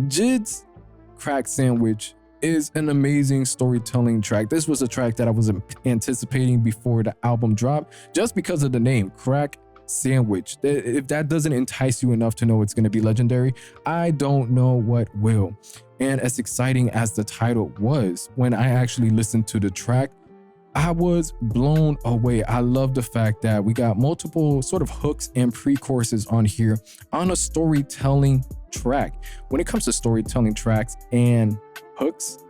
J.I.D'S Crack Sandwich is an amazing storytelling track. This was a track that I was anticipating before the album dropped, just because of the name, Crack Sandwich. If that doesn't entice you enough to know it's going to be legendary, I don't know what will. And as exciting as the title was, when I actually listened to the track, I was blown away. I love the fact that we got multiple sort of hooks and pre-choruses on here on a storytelling track. When it comes to storytelling tracks and hooks,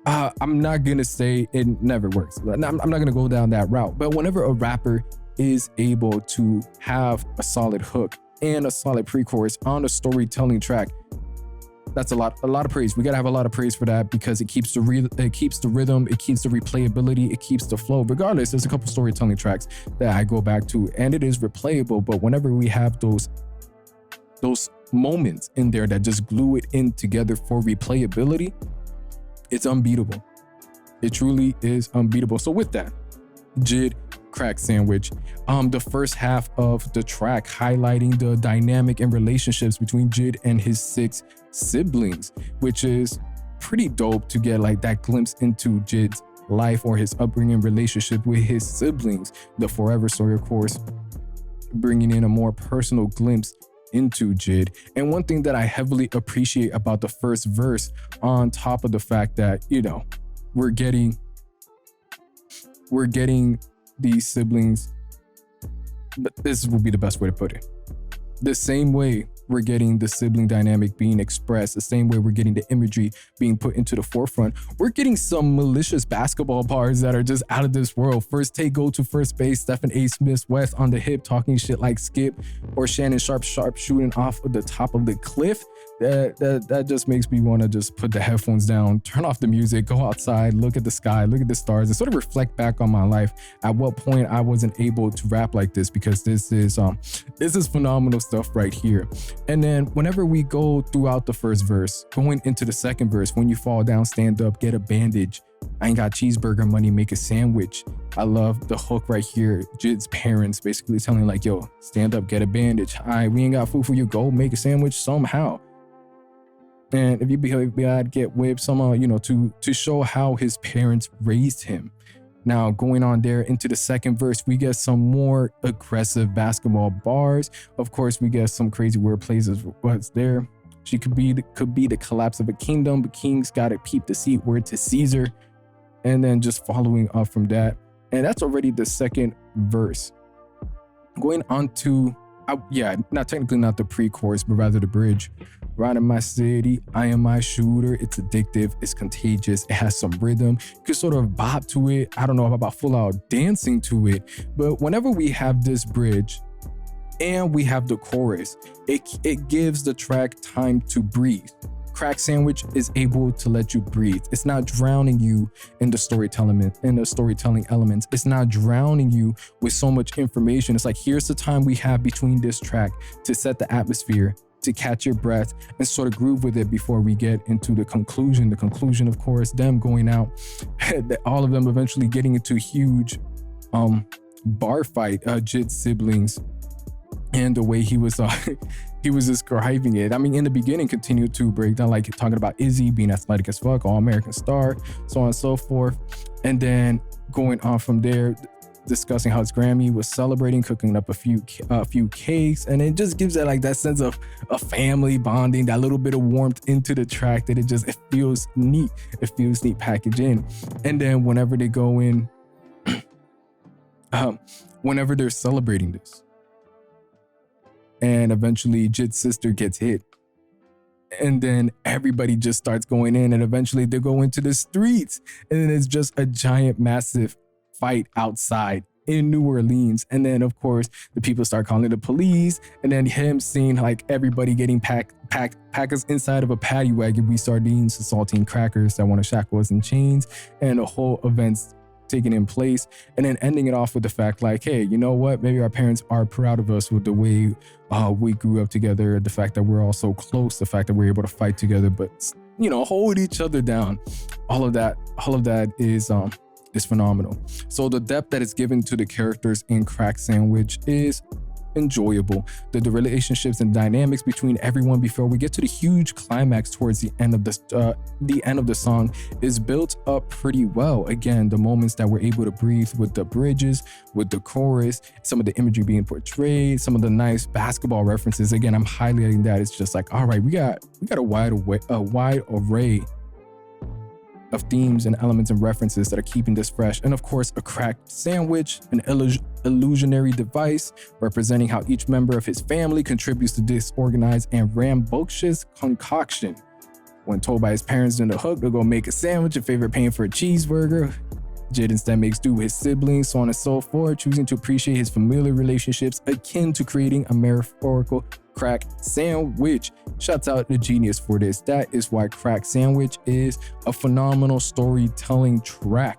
I'm not gonna say it never works. I'm not gonna go down that route. But whenever a rapper is able to have a solid hook and a solid pre-chorus on a storytelling track, that's a lot of praise. We gotta have a lot of praise for that, because it keeps the rhythm, it keeps the replayability, it keeps the flow. Regardless, there's a couple storytelling tracks that I go back to, and it is replayable. But whenever we have those moments in there that just glue it in together for replayability, it's unbeatable. It truly is unbeatable. So with that, J.I.D. Crack Sandwich, the first half of the track highlighting the dynamic and relationships between J.I.D. and his 6 siblings, which is pretty dope to get like that glimpse into J.I.D.'s life or his upbringing relationship with his siblings. The Forever story, of course, bringing in a more personal glimpse into J.I.D. And one thing that I heavily appreciate about the first verse, on top of the fact that, you know, we're getting these siblings, but this will be the best way to put it. The same way we're getting the sibling dynamic being expressed, the same way we're getting the imagery being put into the forefront, we're getting some malicious basketball bars that are just out of this world. First take, go to first base, Stephen A. Smith West on the hip, talking shit like Skip, or Shannon Sharp shooting off of the top of the cliff. That just makes me want to just put the headphones down, turn off the music, go outside, look at the sky, look at the stars, and sort of reflect back on my life. At what point I wasn't able to rap like this, because this is phenomenal stuff right here. And then whenever we go throughout the first verse, going into the second verse, when you fall down, stand up, get a bandage. I ain't got cheeseburger money, make a sandwich. I love the hook right here. J.I.D.'s parents basically telling like, yo, stand up, get a bandage. All right, we ain't got food for you, go make a sandwich somehow. And if you behave bad, get whipped somehow, you know, to show how his parents raised him. Now, going on there into the second verse, we get some more aggressive basketball bars. Of course, we get some crazy wordplays as what's there. She could be the collapse of a kingdom, but kings gotta peep the seat, word to Caesar. And then just following up from that. And that's already the second verse. Going on to, not technically not the pre-chorus, but rather the bridge. Right in my city, I am my shooter. It's addictive, it's contagious, it has some rhythm. You can sort of bop to it. I don't know about full out dancing to it, but whenever we have this bridge and we have the chorus, it gives the track time to breathe. Crack Sandwich is able to let you breathe. It's not drowning you in the storytelling elements. It's not drowning you with so much information. It's like, here's the time we have between this track to set the atmosphere, to catch your breath and sort of groove with it before we get into the conclusion. The conclusion, of course, them going out, all of them eventually getting into a huge bar fight, J.I.D.'s siblings, and the way he was describing it. I mean, in the beginning, continued to break down, like talking about Izzy being athletic as fuck, all-American star, so on and so forth. And then going on from there, discussing how his Grammy was celebrating, cooking up a few cakes, and it just gives that like that sense of a family bonding, that little bit of warmth into the track that it feels neat. It feels neat packaged in. And then whenever they go in, whenever they're celebrating this, and eventually J.I.D''s sister gets hit, and then everybody just starts going in, and eventually they go into the streets, and then it's just a giant, massive fight outside in New Orleans. And then of course the people start calling the police, and then him seeing like everybody getting packers inside of a paddy wagon with sardines, saltine crackers that want to shackle us in chains, and the whole event's taking in place, and then ending it off with the fact like, hey, you know what, maybe our parents are proud of us with the way we grew up together, the fact that we're all so close, the fact that we're able to fight together, but you know, hold each other down. All of that is phenomenal. So the depth that is given to the characters in Crack Sandwich is enjoyable. The relationships and dynamics between everyone before we get to the huge climax towards the end of the song is built up pretty well. Again, the moments that we're able to breathe with the bridges, with the chorus, some of the imagery being portrayed, some of the nice basketball references. Again, I'm highlighting that. It's just like, all right, we got a wide array of themes and elements and references that are keeping this fresh. And of course, a cracked sandwich, an illusionary device representing how each member of his family contributes to disorganized and rambunctious concoction. When told by his parents in the hook to go make a sandwich, a favorite paying for a cheeseburger, J.I.D. instead makes do with his siblings, so on and so forth, choosing to appreciate his familiar relationships akin to creating a metaphorical crack sandwich. Shouts out to Genius for this. That is why Crack Sandwich is a phenomenal storytelling track.